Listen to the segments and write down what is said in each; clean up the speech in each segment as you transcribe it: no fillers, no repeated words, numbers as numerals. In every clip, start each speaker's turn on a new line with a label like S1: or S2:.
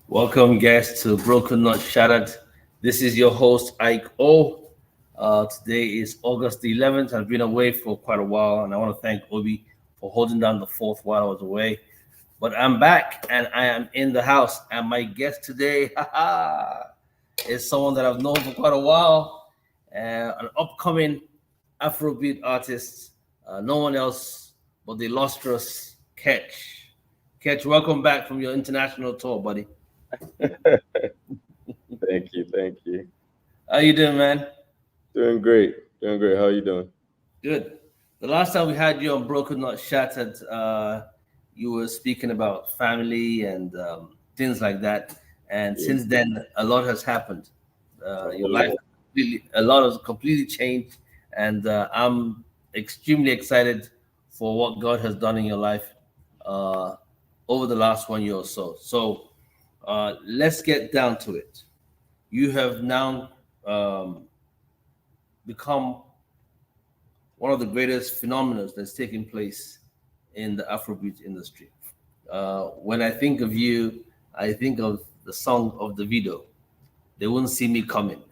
S1: Welcome, guests, to Broken Not Shattered. This is your host, Ike O. Today is August the 11th. I've been away for quite a while, and I want to thank Obi for holding down the fourth while I was away. But I'm back, and I am in the house. And my guest today is someone that I've known for quite a while, an upcoming Afrobeat artist, no one else but the illustrious KECH. KECH, welcome back from your international tour, buddy.
S2: Thank you.
S1: How you doing, man?
S2: Doing great. How are you doing?
S1: Good. The last time we had you on Broken Not Shattered, you were speaking about family and things like that. And
S2: Yeah.
S1: since then, a lot has happened. Your life,
S2: Oh,
S1: a lot has completely changed, and I'm extremely excited for what God has done in your life uh, over the last 1 year or so. So let's get down to it. You have now become one of the greatest phenomena that's taking place in the Afrobeat industry. When I think of you, I think of the song of the video. They won't see me coming.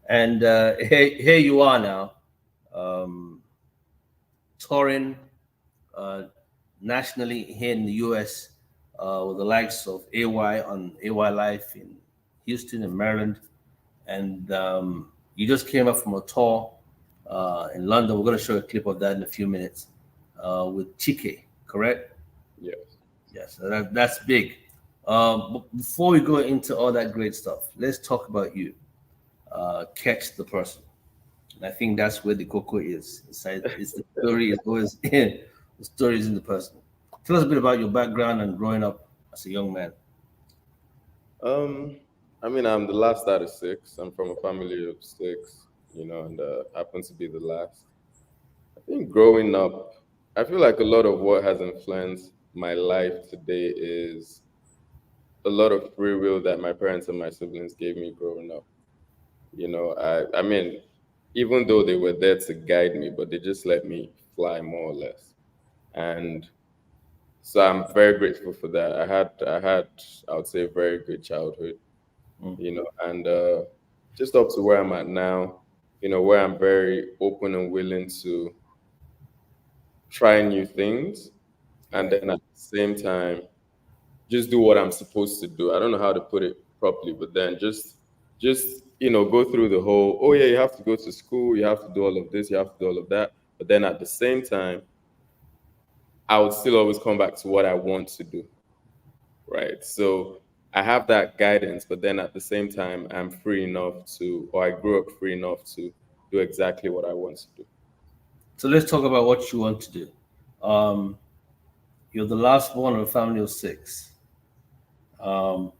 S1: And here you are now, um, touring uh, nationally here in the US with the likes of AY on AY Life in Houston and Maryland. And you just came up from a tour in London. We're going to show a clip of that in a few minutes with Chike, correct?
S2: yes.
S1: Yes, that's big. But before we go into all that great stuff, let's talk about you. Catch the person. And I think that's where the cocoa is. It's the story is always in. The story is in the person. Tell us a bit about your background and growing up as a young man.
S2: Um, I'm the last out of six. I'm from a family of six, and happen to be the last. I think growing up, I feel like a lot of what has influenced my life today is a lot of free will that my parents and my siblings gave me growing up. Even though they were there to guide me, but they just let me fly more or less. And so I'm very grateful for that. I would say, a very good childhood,
S1: Mm.
S2: and just up to where I'm at now, where I'm very open and willing to try new things, and
S1: Right.
S2: then at the same time, just do what I'm supposed to do. I don't know how to put it properly, but then just go through the whole, oh yeah, you have to go to school, you have to do all of this, you have to do all of that, but then at the same time, I would still always come back to what I want to do, right? So I have that guidance, but then at the same time, I'm free enough to, or I grew up free enough to do exactly what I want to do.
S1: So let's talk about what you want to do. Um, you're the last born of a family of six. Um,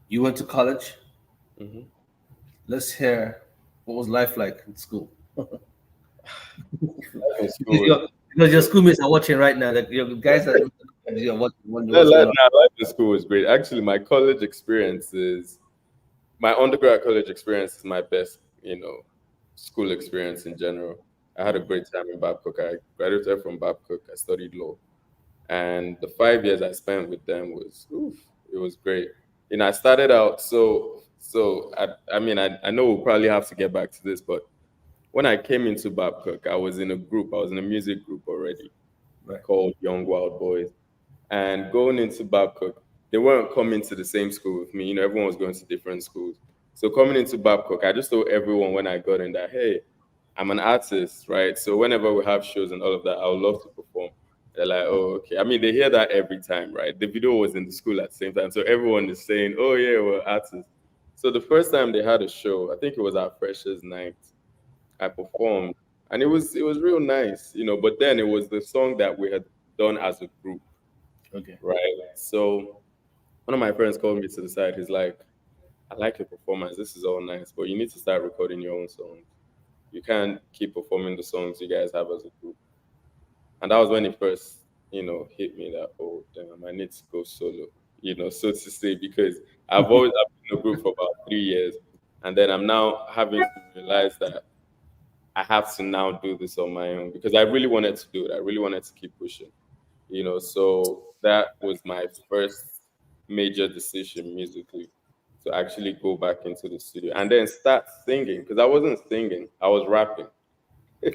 S1: you went to college.
S2: Hmm.
S1: Let's hear what was life like in school.
S2: Life in
S1: because
S2: school was
S1: your, because your schoolmates are watching right now. That your guys that are wondering
S2: no,
S1: what's going on.
S2: life in school was great. Actually, my college experience is my undergrad college experience is my best, school experience in general. I had a great time in Babcock. I graduated from Babcock. I studied law, and the 5 years I spent with them was, oof, it was great. I started out so. I know we'll probably have to get back to this, but when I came into Babcock, I was in a group. I was in a music group already
S1: Right.
S2: called Young Wild Boys. And going into Babcock, they weren't coming to the same school with me. Everyone was going to different schools. So coming into Babcock, I just told everyone when I got in that, hey, I'm an artist, right? So whenever we have shows and all of that, I would love to perform. They're like, oh, okay. They hear that every time, right? The video was in the school at the same time. So everyone is saying, oh, yeah, we're artists. So the first time they had a show, I think it was our freshers' night, I performed. And it was real nice, but then it was the song that we had done as a group,
S1: Okay.
S2: right? So one of my friends called me to the side. He's like, I like your performance. This is all nice, but you need to start recording your own songs. You can't keep performing the songs you guys have as a group. And that was when it first, hit me that, oh, damn, I need to go solo, so to say, because I've always been in a group for about 3 years. And then I'm now having to realize that I have to now do this on my own because I really wanted to do it. I really wanted to keep pushing. So that was my first major decision musically, to actually go back into the studio and then start singing, because I wasn't singing, I was rapping.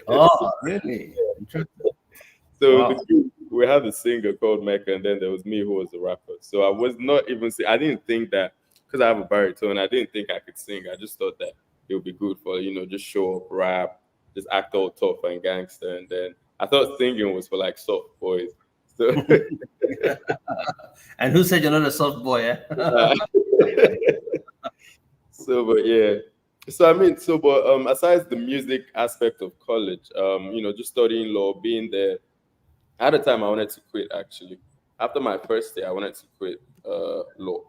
S1: Oh, really? Interesting.
S2: So the
S1: Wow.
S2: group, we had a singer called Mecca, and then there was me who was the rapper. So I was not even I didn't think that, because I have a baritone, I didn't think I could sing. I just thought that it would be good for, just show up, rap, just act all tough and gangster. And then I thought singing was for like soft boys. So
S1: And who said you're not a soft boy? Eh?
S2: uh, but yeah. So I mean, but aside the music aspect of college, just studying law, being there. At the time, I wanted to quit actually. After my first year, I wanted to quit law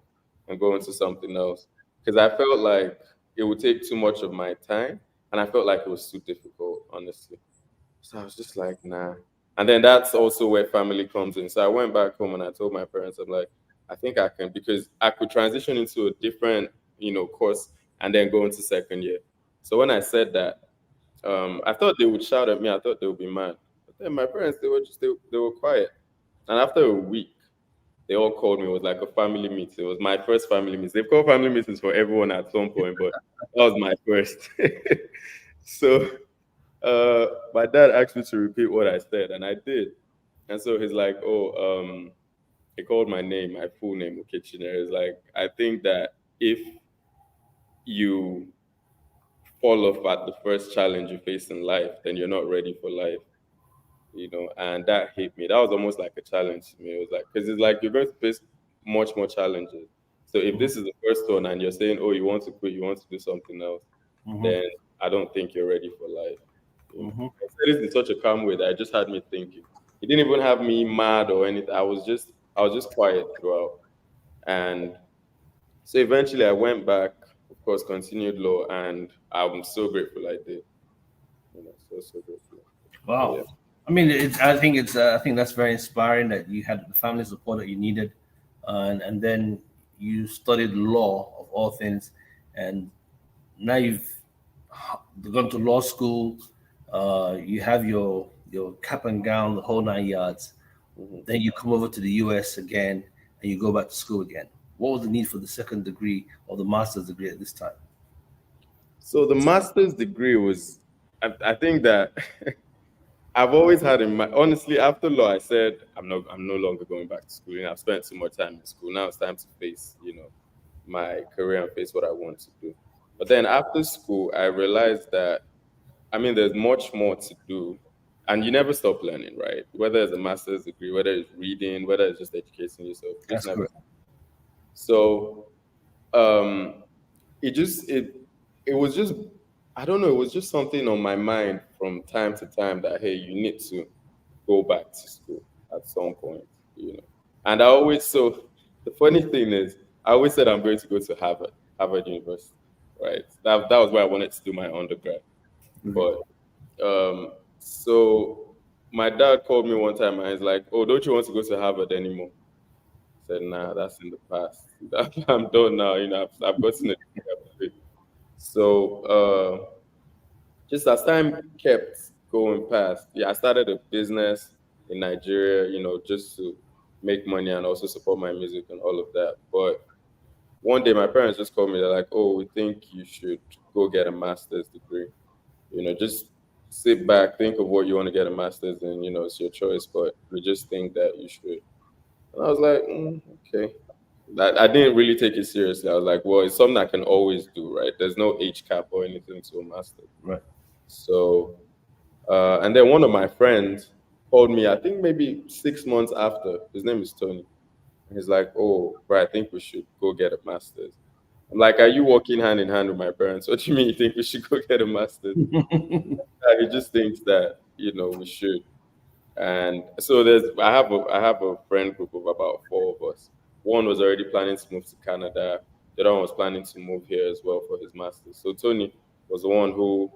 S2: and go into something else, because I felt like it would take too much of my time, and I felt like it was too difficult, honestly. So I was just like, nah. And then that's also where family comes in. So I went back home and I told my parents, I'm like, I think I can, because I could transition into a different, course and then go into second year. So when I said that, I thought they would shout at me. I thought they would be mad. But then my parents, they were quiet. And after a week, they all called me. It was like a family meeting. It was my first family meeting. They've called family meetings for everyone at some point, but that was my first. So my dad asked me to repeat what I said, and I did. And so he's like, "Oh, he called my name, my full name, Kitchener. He's like, I think that if you fall off at the first challenge you face in life, then you're not ready for life. And that hit me. That was almost like a challenge to me. It was like, because it's like you're going to face much more challenges. So if this is the first one and you're saying, oh, you want to quit, you want to do something else,
S1: Mm-hmm.
S2: then I don't think you're ready for life.
S1: Mm-hmm.
S2: I said it in such a calm way that it just had me thinking. It didn't even have me mad or anything. I was just quiet throughout. And so eventually I went back, of course, continued law, and I'm so grateful I did. So grateful. But yeah.
S1: Wow. I mean, I think that's very inspiring that you had the family support that you needed, and then you studied law of all things, and now you've gone to law school. You have your cap and gown, the whole 9 yards.
S2: Mhm.
S1: Then you come over to the US again, and you go back to school again. What was the need for the second degree or the master's degree at this time?
S2: So the master's degree was, I think that I've always had in my, honestly, after law, I said, I'm no longer going back to school. I've spent too much time in school. Now it's time to face, my career and face what I want to do. But then after school, I realized that, I mean, there's much more to do. And you never stop learning, right? Whether it's a master's degree, whether it's reading, whether it's just educating yourself, you just
S1: That's
S2: never.
S1: correct.
S2: So um, it was just, I don't know, it was just something on my mind from time to time that, hey, you need to go back to school at some point. And I always, so the funny thing is, I always said I'm going to go to Harvard University, right? That was where I wanted to do my undergrad. But so my dad called me one time and he's like, oh, don't you want to go to Harvard anymore? I said, nah, that's in the past. I'm done now. I've gotten it. So just as time kept going past, yeah, I started a business in Nigeria, just to make money and also support my music and all of that. But one day my parents just called me. They're like, "Oh, we think you should go get a master's degree. Just sit back, think of what you want to get a master's in. It's your choice, but we just think that you should." And I was like, okay. I didn't really take it seriously. I was like, well, it's something I can always do, right? There's no age cap or anything to a master.
S1: Right.
S2: So, and then one of my friends called me, I think maybe 6 months after. His name is Tony. And he's like, oh, bro, I think we should go get a master's. I'm like, are you walking hand in hand with my parents? What do you mean you think we should go get a master's? He just thinks that, we should. And so I have a friend group of about four of us. One was already planning to move to Canada. The other one was planning to move here as well for his master's. So Tony was the one who,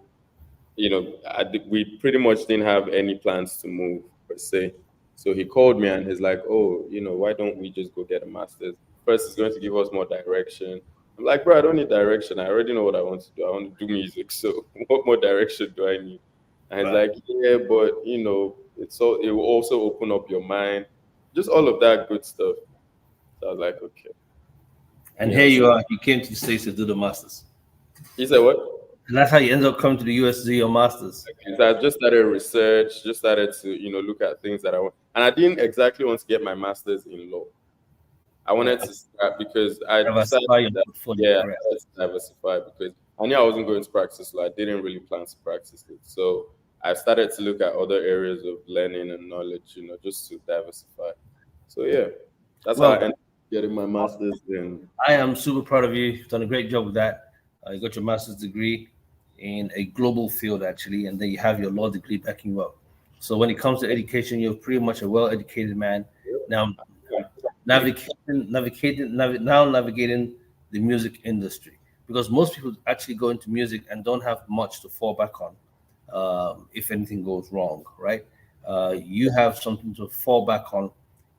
S2: we pretty much didn't have any plans to move per se. So he called me and he's like, oh, why don't we just go get a master's? First, it's going to give us more direction. I'm like, bro, I don't need direction. I already know what I want to do. I want to do music. So what more direction do I need? And he's
S1: Right.
S2: like, yeah, but it will also open up your mind. just all of that good stuff. So I was like, okay,
S1: And
S2: you
S1: here
S2: know. So
S1: you are. You came to the States to do the masters,
S2: he said, what?
S1: and that's how you ended up coming to the US to do your masters.
S2: So I just started research, just started to, look at things that I want. And I didn't exactly want to get my master's in law. I
S1: Yeah,
S2: wanted to start because I decided
S1: diversify your
S2: that,
S1: portfolio.
S2: yeah, I
S1: Correct.
S2: wanted to diversify because I knew I wasn't going to practice law. I didn't really plan to practice it. So I started to look at other areas of learning and knowledge, just to diversify. So yeah, that's how I
S1: Well,
S2: ended up getting my master's in.
S1: I am super proud of you. You've done a great job with that. You got your master's degree in a global field, actually, and then you have your law degree backing you up. So when it comes to education, you're pretty much a well-educated man. Now, navigating the music industry, because most people actually go into music and don't have much to fall back on if anything goes wrong, right? You have something to fall back on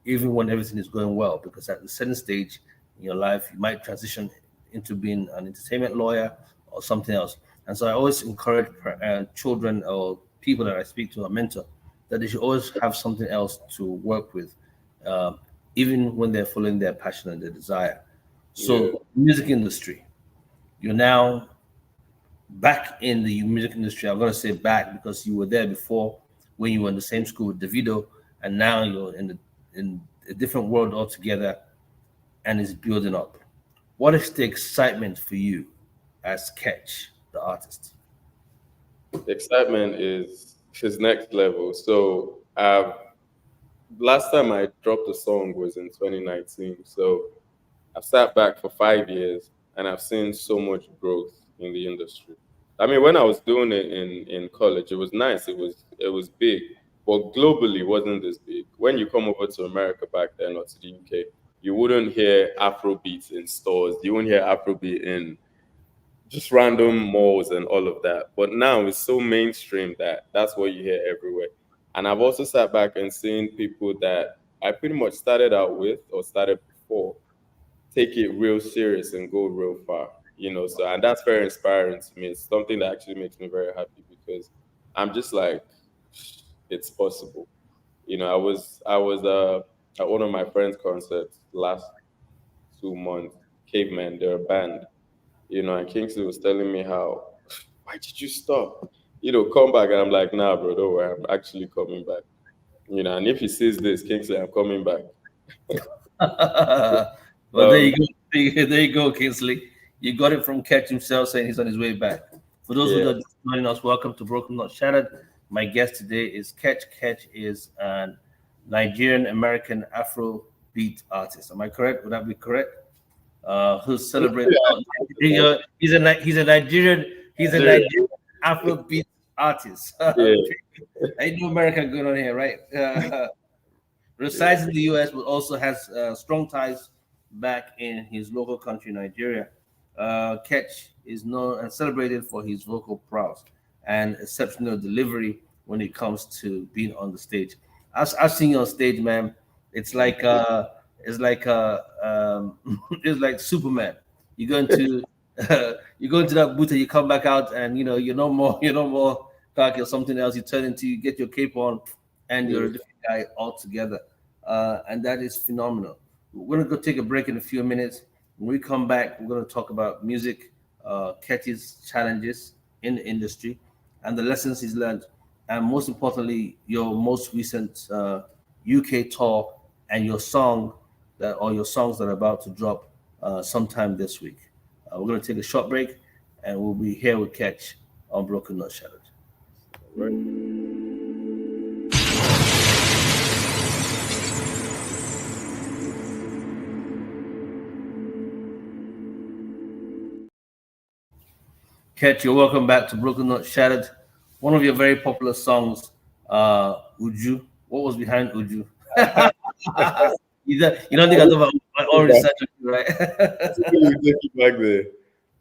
S1: even when everything is going well, because at a certain stage in your life, you might transition into being an entertainment lawyer or something else. And so I always encourage children or people that I speak to or mentor that they should always have something else to work with, uh, even when they're following their passion and their desire.
S2: Yeah.
S1: So, music industry, you're now back in the music industry. I'm going to say back because you were there before when you were in the same school with Davido, and now you're in a different world altogether, and it's building up. What is the excitement for you as Catch, the artist?
S2: The excitement is next level. So last time I dropped a song was in 2019. So I've sat back for 5 years and I've seen so much growth in the industry. I mean, when I was doing it in college, it was nice. It was big, but globally, it wasn't this big. When you come over to America back then or to the UK, you wouldn't hear Afrobeats in stores. You wouldn't hear Afrobeat in just random malls and all of that. But now it's so mainstream that that's what you hear everywhere. And I've also sat back and seen people that I pretty much started out with or started before take it real serious and go real far. So and that's very inspiring to me. It's something that actually makes me very happy because I'm just like, it's possible. I was at one of my friends' concerts last 2 months, Caveman, they're a band, and Kingsley was telling me how, why did you stop? Come back. And I'm like, nah, bro, don't worry, I'm actually coming back. And if he sees this, Kingsley, I'm coming back.
S1: Well, there
S2: Um,
S1: you go. There you go, Kingsley. You got it from Catch himself saying he's on his way back. For those who
S2: yeah,
S1: are just joining us, welcome to Broken Not Shattered. My guest today is Catch. Catch is an Nigerian American Afro beat artist. Am I correct? Would that be correct? Who's celebrating? He's a Nigerian. He's a Nigerian Afrobeat artist.
S2: yeah,
S1: Ain't no America going on here, right?
S2: yeah,
S1: Resides in the U.S., but also has strong ties back in his local country, Nigeria. Ketch is known and celebrated for his vocal prowess and exceptional delivery when it comes to being on the stage. I've seen you on stage, man. It's like it's like it's like Superman. You go into you go into that booth and you come back out, and you're no more cocky or something else. You turn into, you get your cape on, and you're
S2: yeah.
S1: a different guy altogether. And that is phenomenal. We're gonna go take a break in a few minutes. When we come back, we're gonna talk about music, Ketty's challenges in the industry, and the lessons he's learned, and most importantly, your most recent UK tour and your song that or your songs that are about to drop sometime this week. We're gonna take a short break, and we'll be here with Catch on Broken Not Shattered.
S2: Right.
S1: Ket, you're welcome back to Broken Not Shattered. One of your very popular songs, Uju. What was behind Uju? You don't think I thought about my own research, right?
S2: You take it back there.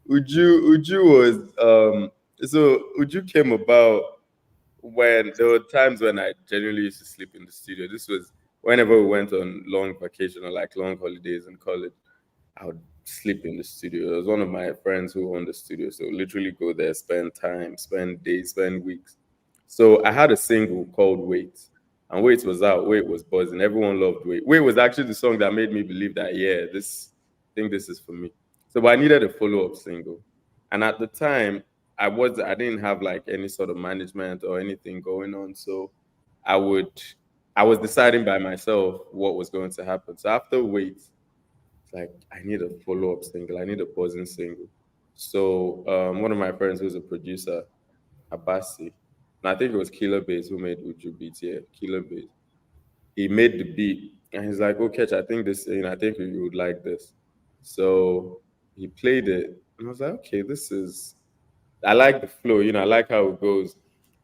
S2: Uju was so Uju came about when there were times when I genuinely used to sleep in the studio. This was whenever we went on long vacation or like long holidays in college. I would sleep in the studio. It was one of my friends who owned the studio, so literally go there, spend time, spend days, spend weeks. So I had a single called "Wait," And Wait was out. Wait was buzzing. Everyone loved Wait. Wait was actually the song that made me believe that, yeah, I think this is for me. So, but I needed a follow-up single. And at the time, I didn't have like any sort of management or anything going on. So I was deciding by myself what was going to happen. So after Wait, it's like I need a follow-up single. I need a buzzing single. So one of my friends who's a producer, Abasi, and I think it was Killer Bass who made Uju beats. Yeah, Killer Bass. He made the beat, and he's like, "Oh, Ketch, I think I think you would like this." So he played it, and I was like, "Okay, I like the flow. I like how it goes."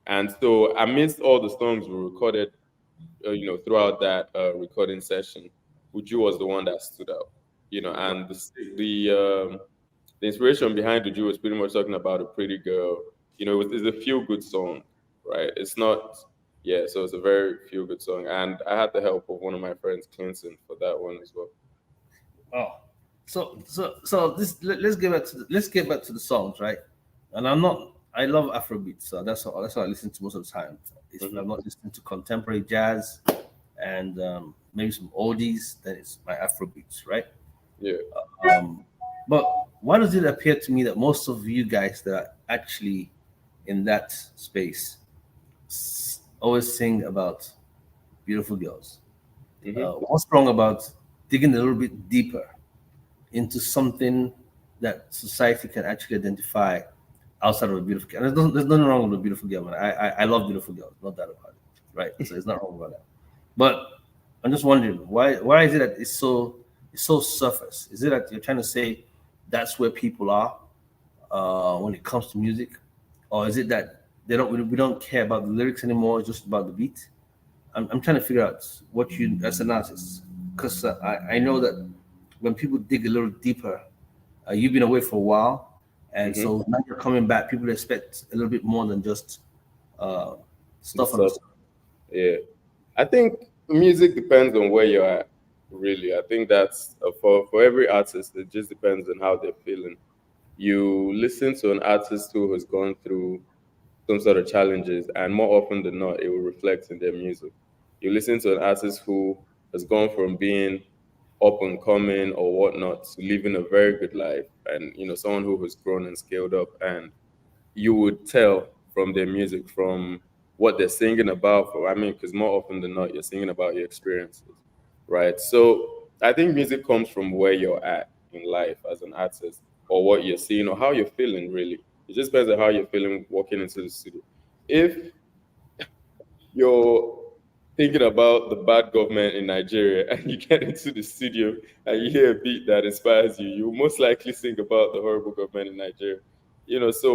S2: And so amidst all the songs we recorded, throughout that recording session, Uju was the one that stood out. And the inspiration behind Uju was pretty much talking about a pretty girl. It's a feel-good song, right? It's not, yeah. So it's a very feel-good song, and I had the help of one of my friends, Clinton, for that one as well.
S1: Oh, so let's get back to the songs, right? And I love Afrobeat, so that's what I listen to most of the time. If I'm not listening to contemporary jazz and maybe some oldies, then it's my Afrobeats, right?
S2: Yeah.
S1: But why does it appear to me that most of you guys that are actually in that space always sing about beautiful girls? What's wrong about digging a little bit deeper into something that society can actually identify outside of a beautiful girl? And there's nothing wrong with a beautiful girl, man. I love beautiful girls, no doubt about it, right? So it's not wrong about that. But I'm just wondering why is it that it's so surface? Is it that you're trying to say that's where people are when it comes to music, or is it that we don't care about the lyrics anymore? It's just about the beat. I'm trying to figure out what you as an artist, because I know that when people dig a little deeper, you've been away for a while, and so now you're coming back. People expect a little bit more than just stuff on the song.
S2: Yeah, I think music depends on where you're at. Really, I think that's for every artist. It just depends on how they're feeling. You listen to an artist who has gone through some sort of challenges, and more often than not, it will reflect in their music. You listen to an artist who has gone from being up and coming or whatnot to living a very good life, and someone who has grown and scaled up, and you would tell from their music, from what they're singing about. Because more often than not, you're singing about your experiences, right? So I think music comes from where you're at in life as an artist, or what you're seeing, or how you're feeling. Really, it just depends on how you're feeling walking into the studio. If you're thinking about the bad government in Nigeria and you get into the studio and you hear a beat that inspires you, you most likely think about the horrible government in Nigeria.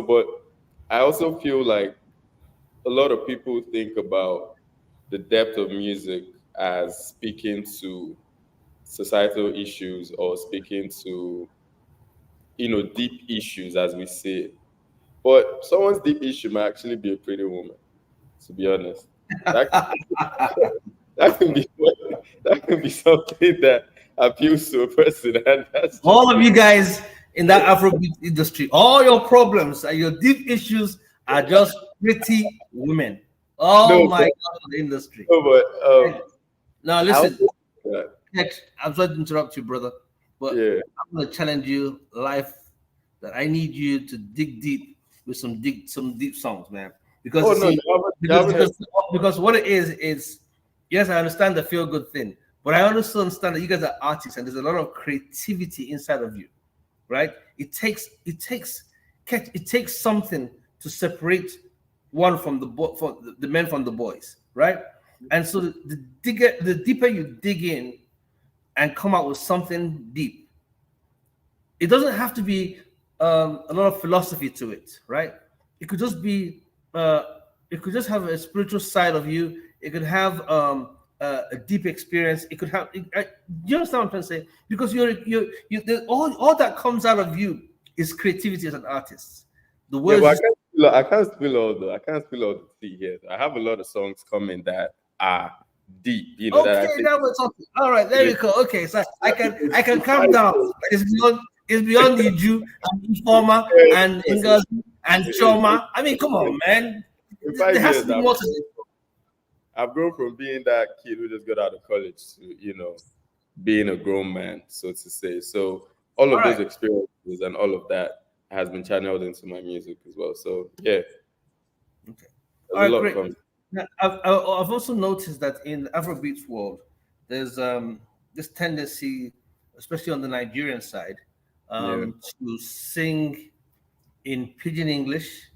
S2: But I also feel like a lot of people think about the depth of music as speaking to societal issues or speaking to, deep issues as we see it. But someone's deep issue might actually be a pretty woman, to be honest. That can be something that appeals to a person, and that's
S1: all of you guys in that Afrobeat industry. All your problems and your deep issues are just pretty women. Oh my God, the industry.
S2: No, but
S1: now listen, I'm sorry to interrupt you, brother, but I'm gonna challenge you live that I need you to dig deep with some deep songs, man. Because because what it is yes, I understand the feel good thing, but I also understand that you guys are artists and there's a lot of creativity inside of you, right? It takes something to separate one from the men from the boys, right? And so the deeper you dig in and come out with something deep, it doesn't have to be a lot of philosophy to it, right? It could just be it could just have a spiritual side of you. It could have a deep experience. It could have. You understand what I'm trying to say? Because all that comes out of you is creativity as an artist. The words.
S2: Yeah, I can't spill all the tea here. I have a lot of songs coming that are deep.
S1: Okay, now we're talking. All right, there we go. Okay, so I can calm down. It's beyond the Jew and Informer and Ingas and Choma. I mean, come on, man. There has to be more to it.
S2: I've grown from being that kid who just got out of college to, being a grown man, so to say. So all
S1: All
S2: of those
S1: right.
S2: experiences and all of that has been channeled into my music as well. So yeah,
S1: Okay. All
S2: there's a
S1: right,
S2: lot
S1: great.
S2: coming.
S1: Now, I've also noticed that in the Afrobeats world, there's this tendency, especially on the Nigerian side,
S2: Yeah.
S1: to sing in Pidgin English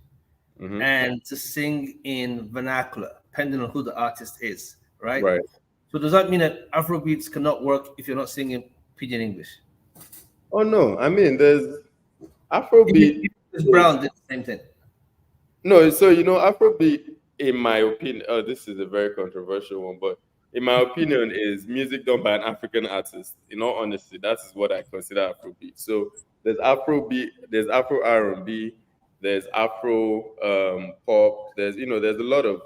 S2: Hmm.
S1: and to sing in vernacular, depending on who the artist is, right?
S2: Right.
S1: So does that mean that Afrobeats cannot work if you're not singing Pidgin English?
S2: Oh no, I mean there's
S1: If
S2: Afrobeat
S1: it's
S2: is
S1: Brown did the same thing.
S2: no, so Afrobeat, in my opinion, this is a very controversial one, but in my opinion, is music done by an African artist. In all honesty, that is what I consider Afrobeat. So there's Afrobeat, there's Afro R&B, there's Afro pop, there's a lot of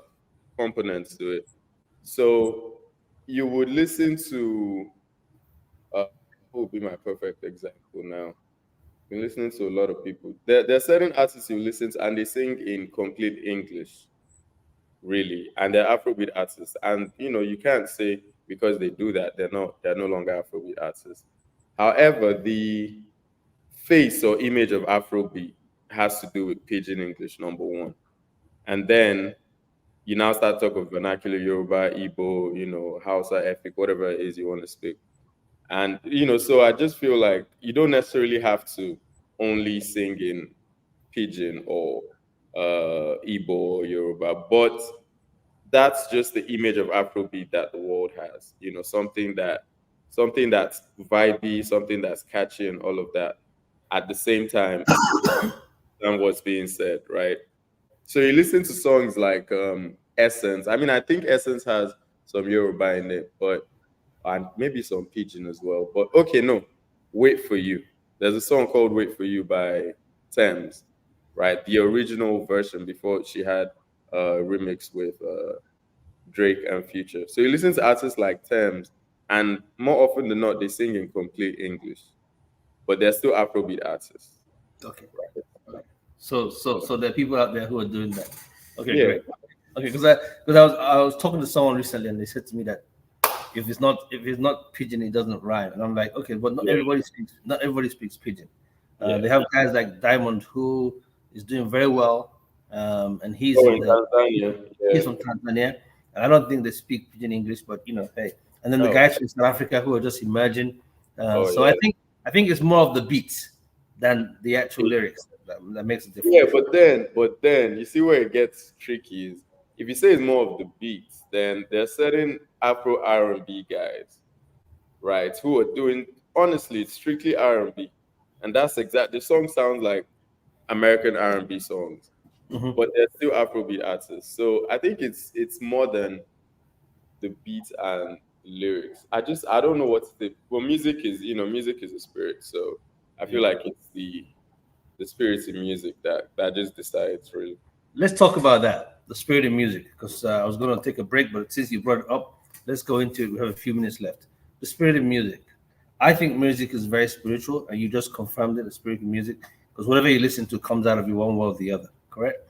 S2: components to it. So you would listen to who would be my perfect example now? Been listening to a lot of people. There are certain artists you listen to and they sing in complete English, really, and they're Afrobeat artists. And you can't say because they do that they're no longer Afrobeat artists. However, the face or image of Afrobeat has to do with pidgin English, number one, and then you now start talk of vernacular Yoruba, Igbo, Hausa, Efik, whatever it is you want to speak. And so I just feel like you don't necessarily have to only sing in pidgin or Igbo or Yoruba, but that's just the image of Afrobeat that the world has. Something that's vibey, something that's catchy, and all of that. At the same time, and what's being said, right? So you listen to songs like Essence. I mean, I think Essence has some Yoruba in it, but and maybe some Pidgin as well. But okay, no, Wait for You. There's a song called Wait for You by Thames, right? The original version before she had a remix with Drake and Future. So you listen to artists like Thames, and more often than not, they sing in complete English, but they're still Afrobeat artists.
S1: Okay. So there are people out there who are doing that. Okay,
S2: Yeah,
S1: great. Okay, because I was talking to someone recently and they said to me that if it's not pidgin, it doesn't rhyme. And I'm like, okay, but
S2: yeah.
S1: not everybody speaks pidgin.
S2: Yeah.
S1: They have guys like Diamond who is doing very well, and he's
S2: Oh,
S1: in
S2: in
S1: the
S2: Tanzania.
S1: he's
S2: Yeah.
S1: from Tanzania, and I don't think they speak pidgin English, but hey. And then the
S2: Oh,
S1: guys from South Africa who are just emerging.
S2: oh
S1: So I
S2: yeah.
S1: think I think it's more of the beats than the actual lyrics that makes a
S2: Yeah,
S1: difference.
S2: but then you see where it gets tricky is if you say it's more of the beats, then there are certain Afro R&B guys, right, who are doing honestly it's strictly R&B, and that's exact. The song sounds like American R&B songs,
S1: Mhm.
S2: but they're still Afrobeat artists. So I think it's more than the beat and lyrics. I don't know what's the well music is music is a spirit, so I feel
S1: Yeah.
S2: like it's the spirit in music that just decides really.
S1: Let's talk about that, the spirit of music, because I was going to take a break, but since you brought it up, let's go into it. We have a few minutes left. The spirit of music. I think music is very spiritual, and you just confirmed it, the spirit of music, because whatever you listen to comes out of you one way or the other, correct?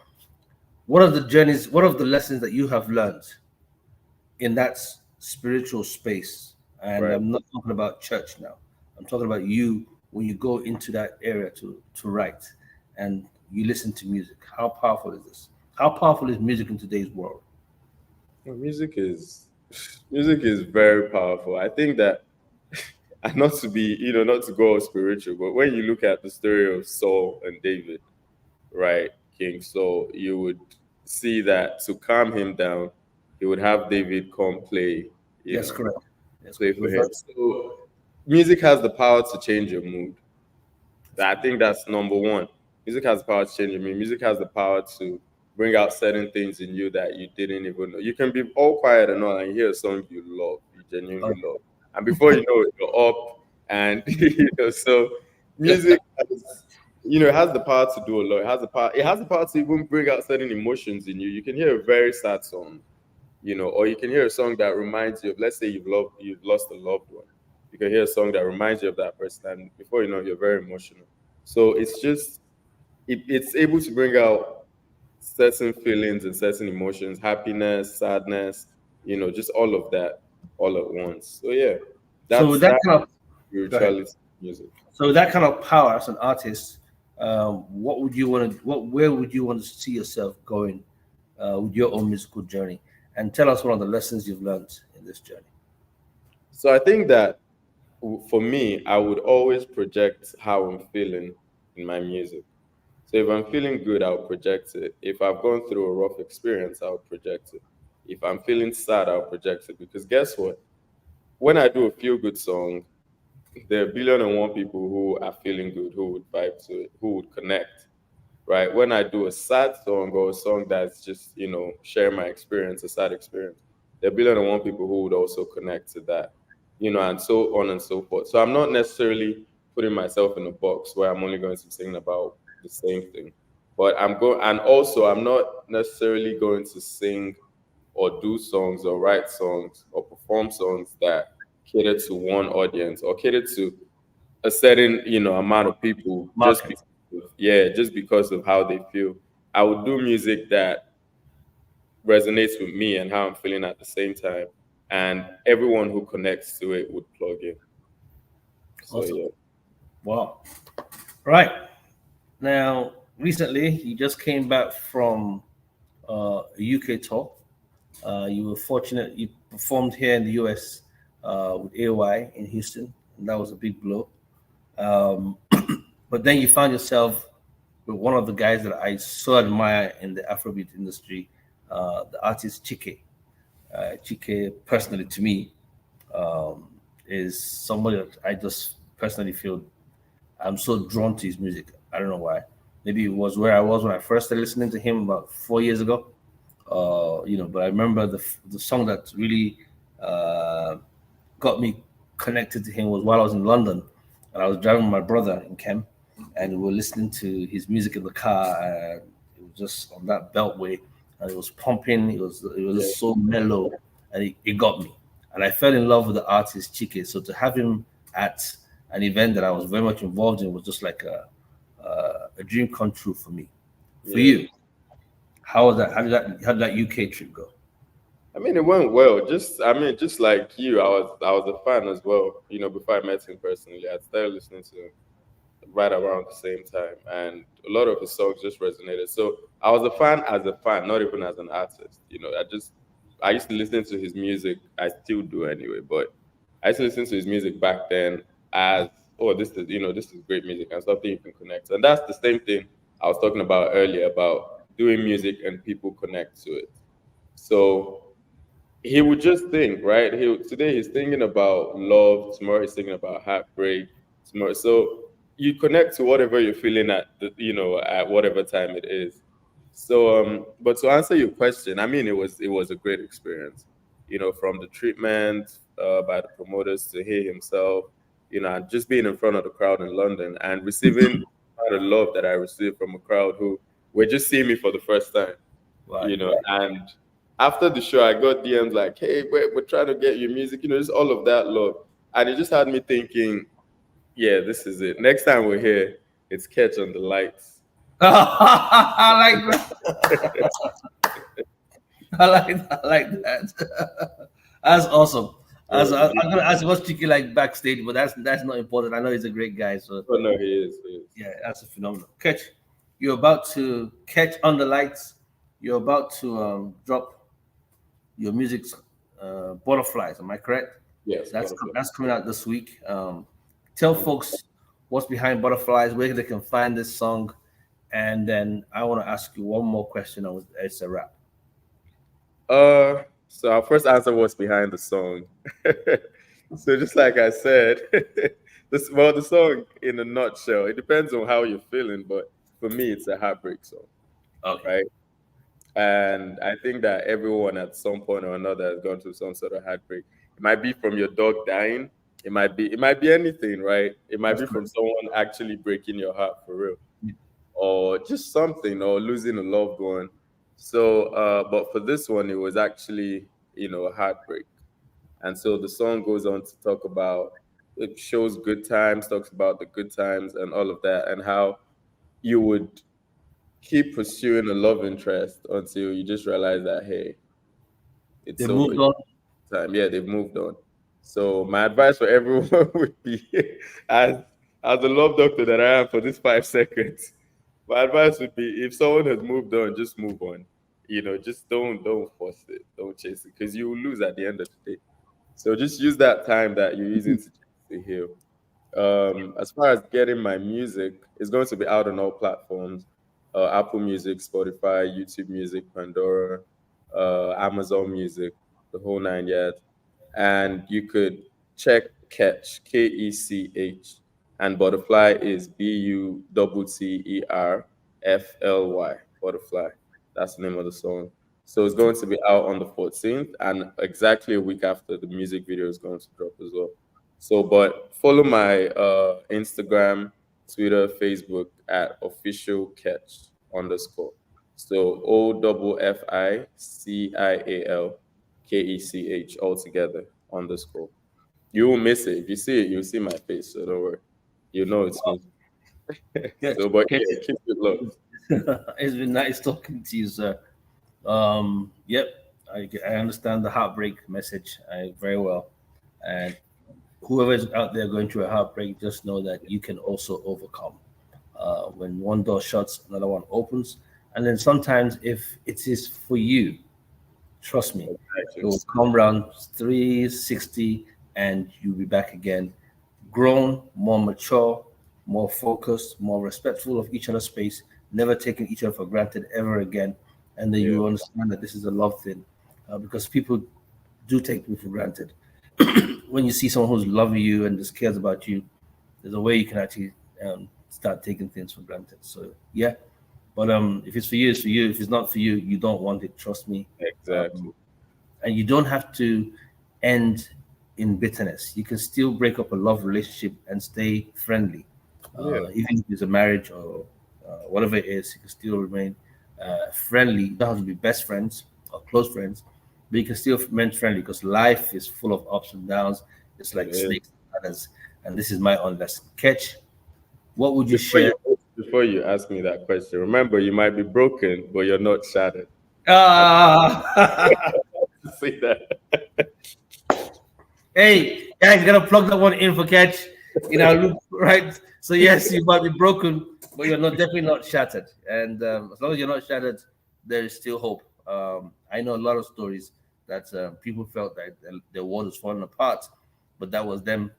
S1: What are the lessons that you have learned in that spiritual space? And
S2: Right.
S1: I'm not talking about church now. I'm talking about you when you go into that area to write and you listen to music. How powerful is this? How powerful is music in today's world?
S2: Well, music is very powerful. I think that and not to be, not to go all spiritual, but when you look at the story of Saul and David, right, King Saul, you would see that to calm him down, he would have David come play, you
S1: Yes,
S2: know,
S1: correct. Yes,
S2: play
S1: correct.
S2: for him. So music has the power to change your mood. I think that's number one. Music has the power to change your mood. Music has the power to bring out certain things in you that you didn't even know. You can be all quiet and all, and you hear a song you love, you genuinely love, and before you know it, you're up. And so music has, it has the power to do a lot. It has the power. It has the power to even bring out certain emotions in you. You can hear a very sad song, or you can hear a song that reminds you of, let's say you've lost a loved one. You can hear a song that reminds you of that person, and before you know it, you're very emotional. So it's just it's able to bring out certain feelings and certain emotions, happiness, sadness, just all of that all at once. So yeah,
S1: So with that
S2: that's
S1: kind of go ahead.
S2: spirituality music.
S1: So with that kind of power as an artist, what would you want to? Where would you want to see yourself going with your own musical journey? And tell us one of the lessons you've learned in this journey.
S2: So I think that for me, I would always project how I'm feeling in my music. So if I'm feeling good, I'll project it. If I've gone through a rough experience, I'll project it. If I'm feeling sad, I'll project it. Because guess what? When I do a feel good song, there are 1,000,001 people who are feeling good, who would vibe to it, who would connect, right? When I do a sad song or a song that's just, share my experience, a sad experience, there are 1,000,001 people who would also connect to that, and so on and so forth. So I'm not necessarily putting myself in a box where I'm only going to be singing about the same thing. But and also I'm not necessarily going to sing or do songs or write songs or perform songs that cater to one audience or cater to a certain amount of people
S1: Market.
S2: just because of how they feel. I would do music that resonates with me and how I'm feeling at the same time, and everyone who connects to it would plug in. So
S1: Awesome.
S2: yeah.
S1: Wow. Right. Now, recently, you just came back from a UK tour. You were fortunate you performed here in the US with AY in Houston, and that was a big blow. Um, but then you found yourself with one of the guys that I so admire in the Afrobeat industry, the artist Chike. Chike, personally, to me, um, is somebody that I just personally feel I'm so drawn to his music. I don't know why. Maybe it was where I was when I first started listening to him about 4 years ago. But I remember the song that really uh, got me connected to him was while I was in London, and I was driving with my brother in Kem, and we were listening to his music in the car, and it was just on that beltway, and it was pumping. It was
S2: Yeah.
S1: just so mellow, and it got me, and I fell in love with the artist Chike. So to have him at an event that I was very much involved in was just like a dream come true for me. For
S2: Yeah.
S1: you, how was that? How did that UK trip go?
S2: I mean, it went well. Just like you, I was a fan as well. Before I met him personally, I started listening to him right around the same time, and a lot of his songs just resonated. So I was a fan as a fan, not even as an artist. I used to listen to his music. I still do anyway, but I used to listen to his music back then as, oh, this is great music and something you can connect. And that's the same thing I was talking about earlier about doing music and people connect to it. So he would just think, right? Today he's thinking about love. Tomorrow he's thinking about heartbreak. Tomorrow, so you connect to whatever you're feeling at whatever time it is. So, but to answer your question, I mean, it was a great experience. From the treatment by the promoters to he himself, and just being in front of the crowd in London and receiving the love that I received from a crowd who were just seeing me for the first time.
S1: Right.
S2: And after the show, I got DMs like, "Hey, we're trying to get your music," just all of that love, and it just had me thinking, "Yeah, this is it. Next time we're here, it's Catch on the Lights."
S1: I like that. I like that. That's awesome.
S2: Yeah.
S1: I'm gonna ask you what's Chicky like backstage, but that's not important. I know he's a great guy, so
S2: Oh no, he is. He is.
S1: yeah, that's a phenomenal catch. You're about to catch on the lights. You're about to drop your music's butterflies. Am I correct?
S2: Yes,
S1: That's
S2: butterfly.
S1: that's coming out this week. Tell folks what's behind butterflies, where they can find this song, and then I want to ask you one more question. It's a wrap.
S2: So I'll first answer what's behind the song. So just like I said, the song in a nutshell, it depends on how you're feeling, but for me, it's a heartbreak song,
S1: Okay.
S2: right? And I think that everyone at some point or another has gone through some sort of heartbreak. It might be from your dog dying. It might be anything, right? It might
S1: That's
S2: be from
S1: correct.
S2: someone actually breaking your heart for real, or just something, or losing a loved one. So, but for this one, it was actually, a heartbreak. And so the song goes on to talk about, it shows good times, talks about the good times and all of that, and how you would keep pursuing a love interest until you just realize that, hey, It's
S1: They
S2: over
S1: moved on.
S2: time. Yeah, they've moved on. So my advice for everyone would be, as as a love doctor that I am for this 5 seconds, my advice would be if someone has moved on, just move on. Just don't force it, don't chase it, because you will lose at the end of the day. So just use that time that you're using to heal. As far as getting my music, it's going to be out on all platforms: Apple Music, Spotify, YouTube Music, Pandora, Amazon Music, the whole nine yards. And you could check KECH, KECH, and Butterfly is BUTTERFLY, Butterfly. That's the name of the song. So it's going to be out on the 14th, and exactly a week after the music video is going to drop as well. So, but follow my Instagram, Twitter, Facebook at official catch underscore. So OFFICIALKECH all together underscore. You will miss it. If you see it, you'll see my face. So don't worry. You know it's me.
S1: Yes,
S2: So, but
S1: okay.
S2: yeah, keep it low.
S1: It's been nice talking to you, sir. Yep, I understand the heartbreak message very well. And whoever is out there going through a heartbreak, just know that you can also overcome. When one door shuts, another one opens. And then sometimes, if it is for you, trust me, it will come around 360 and you'll be back again, grown, more mature, more focused, more respectful of each other's space, never taking each other for granted ever again. And then
S2: Yeah,
S1: you understand that this is a love thing because people do take people for granted. When you see someone who's loving you and just cares about you, there's a way you can actually start taking things for granted. So, yeah. But if it's for you, it's for you. If it's not for you, you don't want it. Trust me.
S2: exactly.
S1: And you don't have to end in bitterness. You can still break up a love relationship and stay friendly,
S2: Yeah,
S1: even if it's a marriage or whatever it is. You can still remain friendly. You don't have to be best friends or close friends, but you can still remain friendly because life is full of ups and downs. It's
S2: it
S1: like
S2: is.
S1: snakes and ladders. And this is my own lesson. Catch. What would you
S2: Before
S1: share?
S2: you before you ask me that question, remember you might be broken, but you're not shattered. I
S1: Ah,
S2: say that.
S1: hey, guys, gotta plug that one in for catch. Look right. So yes, you might be broken, but you're not definitely not shattered. And as long as you're not shattered, there is still hope. I know a lot of stories that people felt that their world was falling apart, but that was them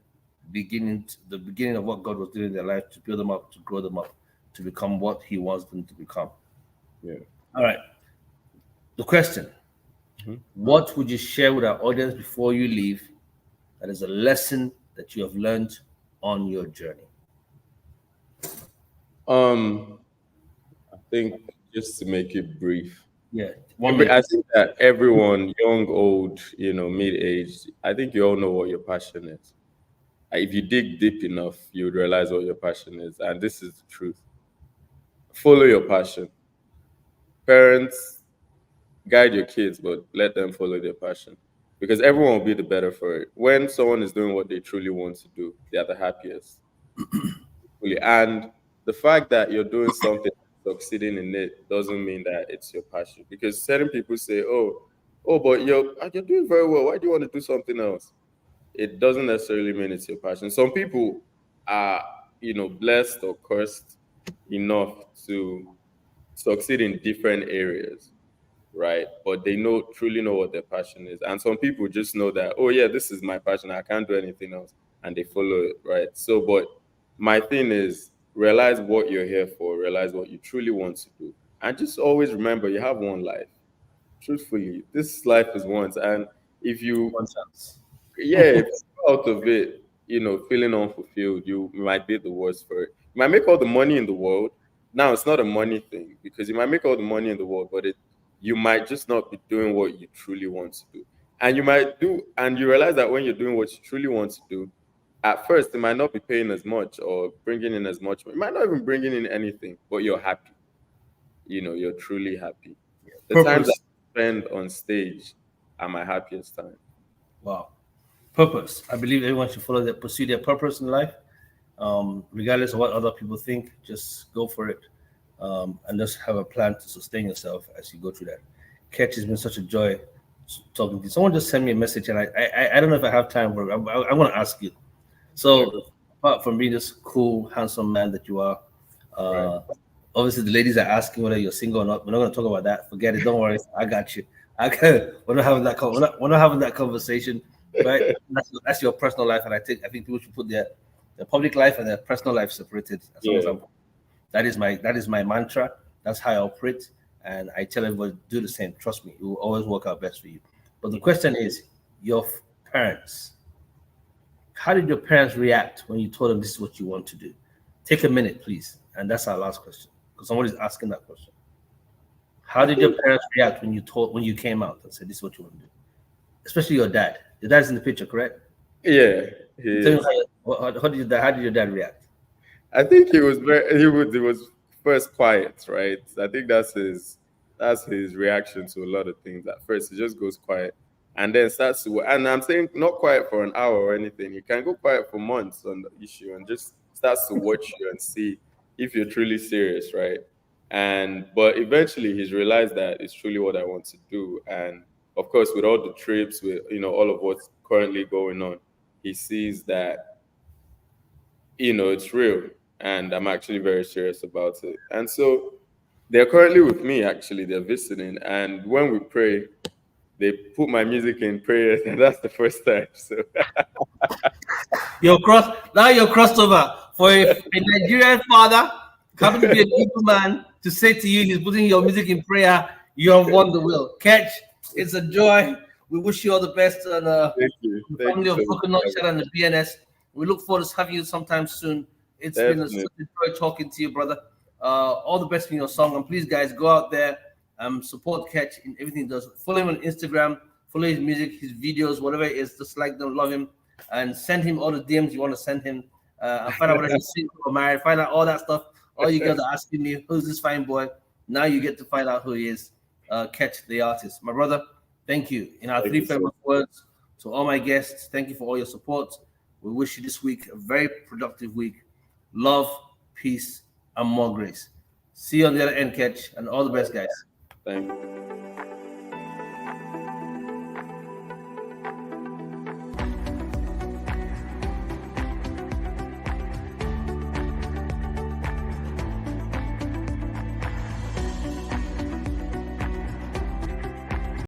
S1: the beginning of what God was doing in their life to build them up, to grow them up, to become what He wants them to become.
S2: Yeah.
S1: All right. The question:
S2: Mhm.
S1: what would you share with our audience before you leave? That is a lesson that you have learned on your journey.
S2: Um, I think just to make it brief,
S1: Yeah, 1 minute.
S2: I think that everyone, young, old, mid-aged, I think you all know what your passion is. If you dig deep enough, you would realize what your passion is, and this is the truth. Follow your passion. Parents, guide your kids, but let them follow their passion, because everyone will be the better for it. When someone is doing what they truly want to do, they are the happiest. Really. And the fact that you're doing something, succeeding in it, doesn't mean that it's your passion. Because certain people say, "Oh, but you're doing very well. Why do you want to do something else?" It doesn't necessarily mean it's your passion. Some people are, blessed or cursed enough to succeed in different areas, right? But they truly know what their passion is. And some people just know that, oh yeah, this is my passion. I can't do anything else. And they follow it, right? So, but my thing is realize what you're here for, realize what you truly want to do. And just always remember you have one life. Truthfully, this life is once. And if you
S1: One chance.
S2: yeah, if you're out of it, feeling unfulfilled, you might be the worst for it. You might make all the money in the world. Now it's not a money thing because you might make all the money in the world, but you might just not be doing what you truly want to do. And you realize that when you're doing what you truly want to do, at first it might not be paying as much or bringing in as much. It might not even bringing in anything, but you're happy. You're truly happy. The times I
S1: Purpose.
S2: spend on stage are my happiest time.
S1: Wow. Purpose. I believe everyone should pursue their purpose in life, regardless of what other people think. Just go for it, and just have a plan to sustain yourself as you go through that. Catch has been such a joy talking to you. Someone just sent me a message, and I don't know if I have time for it. I want to ask you. So, apart from being this cool, handsome man that you are,
S2: Right.
S1: obviously the ladies are asking whether you're single or not. We're not going to talk about that. Forget it. Don't worry. I got you. We're not having that. We're not having that conversation. Right? That's your personal life, and I think people should put their public life and their personal life separated. As long as
S2: Yeah.
S1: that is my mantra. That's how I operate, and I tell everybody do the same. Trust me, it will always work out best for you. But the question is, your parents. How did your parents react when you told them this is what you want to do? Take a minute, please, and that's our last question because somebody's asking that question. How
S2: I
S1: did your
S2: think,
S1: parents react when you came out and said this is what you want to do? Especially your dad. Your dad's in the picture, correct?
S2: yeah, he
S1: Tell me
S2: is.
S1: how did your dad react?
S2: I think he was first quiet, right? I think that's his reaction to a lot of things. At first, he just goes quiet and then starts to. And I'm saying not quiet for an hour or anything. He can go quiet for months on the issue and just starts to watch you and see if you're truly serious, right? And but eventually he's realized that it's truly what I want to do. And of course, with all the trips, with all of what's currently going on, he sees that it's real and I'm actually very serious about it. And so they're currently with me, actually. They're visiting. And when we pray, they put my music in prayers, and that's the first time. So,
S1: You're crossed over for a Nigerian father, happen to be a Hebrew man, to say to you he's putting your music in prayer. You have won the will. Catch, it's a joy. We wish you all the best, and
S2: thank you.
S1: the
S2: Thank you
S1: family of
S2: so
S1: Broken
S2: much.
S1: Nutshell and the BNS. We look forward to having you sometime soon. It's been such
S2: Definitely.
S1: a joy talking to you, brother. All the best in your song, and please, guys, go out there, support Catch in everything he does. Follow him on Instagram, follow his music, his videos, whatever it is. Just like them, love him, and send him all the DMs you want to send him. And find out whether he's single or married. Find out all that stuff. All you guys are asking me, who's this fine boy? Now you get to find out who he is. Catch the artist, my brother. Thank you. In our
S2: Thank
S1: three
S2: you so
S1: famous
S2: much.
S1: words, to all my guests, thank you for all your support. We wish you this week a very productive week. Love, peace, and more grace. See you on the other end, Catch, and all the best, guys.
S2: Thank you.